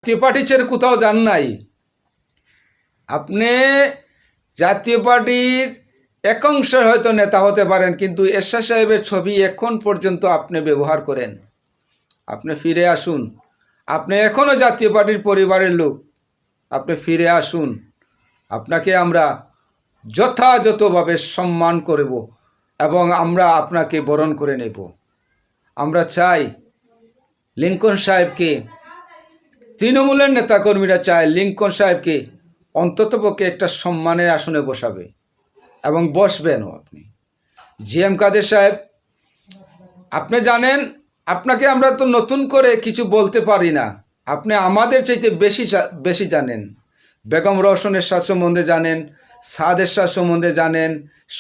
জাতীয় পার্টি ছেড়ে কোথাও যান নাই। আপনি জাতীয় পার্টির একাংশ হয়তো নেতা হতে পারেন, কিন্তু এরশাদ সাহেবের ছবি এখন পর্যন্ত আপনি ব্যবহার করেন। আপনি ফিরে আসুন। আপনি এখনও জাতীয় পার্টির পরিবারের লোক। আপনি ফিরে আসুন। আপনাকে আমরা যথাযথভাবে সম্মান করব এবং আমরা আপনাকে বরণ করে নেব। আমরা চাই লিঙ্কন সাহেবকে, তৃণমূলের নেতাকর্মীরা চায় লিঙ্কন সাহেবকে অন্ততপক্ষে একটা সম্মানের আসনে বসাবে এবং বসবেনও। আপনি জিএম কাদের সাহেব, আপনি জানেন, আপনাকে আমরা তো নতুন করে কিছু বলতে পারি না। আপনি আমাদের চাইতে বেশি জানেন। বেগম রওশন এরশাদ সম্বন্ধে জানেন, সাদ এরশাদ সম্বন্ধে জানেন,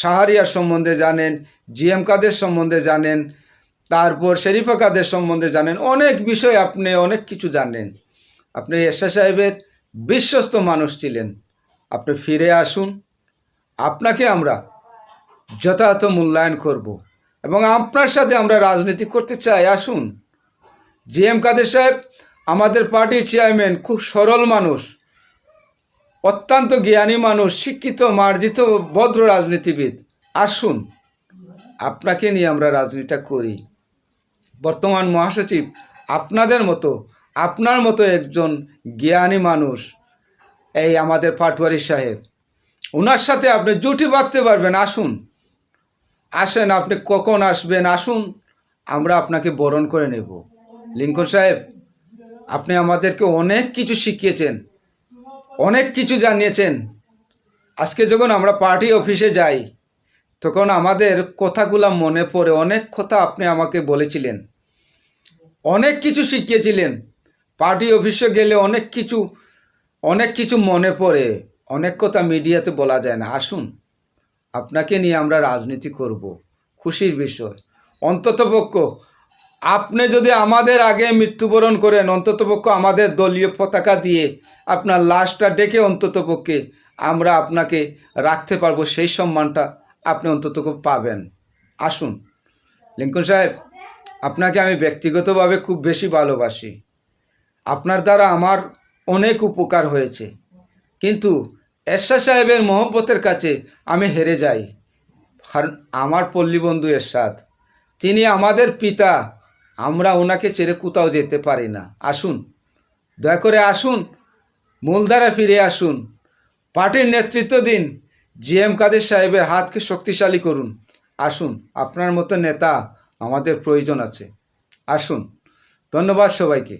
শাহরিয়ার সম্বন্ধে জানেন, জিএম কাদের সম্বন্ধে জানেন, তারপর শরীফা কাদের সম্বন্ধে জানেন। অনেক বিষয় আপনি অনেক কিছু জানেন। আপনি এরশাদ সাহেবের বিশ্বস্ত মানুষ ছিলেন। আপনি ফিরে আসুন। আপনাকে আমরা যথাযথ মূল্যায়ন করব এবং আপনার সাথে আমরা রাজনীতি করতে চাই। আসুন। জিএম কাদের সাহেব আমাদের পার্টির চেয়ারম্যান, খুব সরল মানুষ, অত্যন্ত জ্ঞানী মানুষ, শিক্ষিত, মার্জিত, ভদ্র রাজনীতিবিদ। আসুন, আপনাকে নিয়ে আমরা রাজনীতিটা করি। বর্তমান মহাসচিব আপনার মতো একজন জ্ঞানী মানুষ, এই আমাদের পাটোয়ারি সাহেব, ওনার সাথে আপনি জুটি বাঁধতে পারবেন। আসুন, আসেন। আপনি কখন আসবেন আসুন, আমরা আপনাকে বরণ করে নেব। লিঙ্কন সাহেব, আপনি আমাদেরকে অনেক কিছু শিখিয়েছেন, অনেক কিছু জানিয়েছেন। আজকে যখন আমরা পার্টি অফিসে যাই তখন আমাদের কথাগুলো মনে পড়ে। অনেক কথা আপনি আমাকে বলেছিলেন, অনেক কিছু শিখিয়েছিলেন। পার্টি অফিসে গেলে অনেক কিছু মনে পড়ে। অনেক কথা মিডিয়াতে বলা যায় না। আসুন, আপনাকে নিয়ে আমরা রাজনীতি করব। খুশির বিষয়। অন্ততপক্ষ আপনি যদি আমাদের আগে মৃত্যুবরণ করেন, অন্ততপক্ষ আমাদের দলীয় পতাকা দিয়ে আপনার লাশটা ডেকে অন্ততপক্ষে আমরা আপনাকে রাখতে পারবো। সেই সম্মানটা আপনি অন্ততপক্ষে পাবেন। আসুন। লিঙ্কন সাহেব, আপনাকে আমি ব্যক্তিগতভাবে খুব বেশি ভালোবাসি। আপনার দ্বারা আমার অনেক উপকার হয়েছে, কিন্তু এরশাদ সাহেবের মহব্বতের কাছে আমি হেরে যাই। কারণ আমার পল্লীবন্ধু এরশাদ, তিনি আমাদের পিতা। আমরা ওনাকে ছেড়ে কোথাও যেতে পারি না। আসুন, দয়া করে আসুন, মূলধারা ফিরে আসুন। পার্টির নেতৃত্ব দিন। জিএম কাদের সাহেবের হাতকে শক্তিশালী করুন। আসুন, আপনার মতো নেতা আমাদের প্রয়োজন আছে। আসুন। ধন্যবাদ সবাইকে।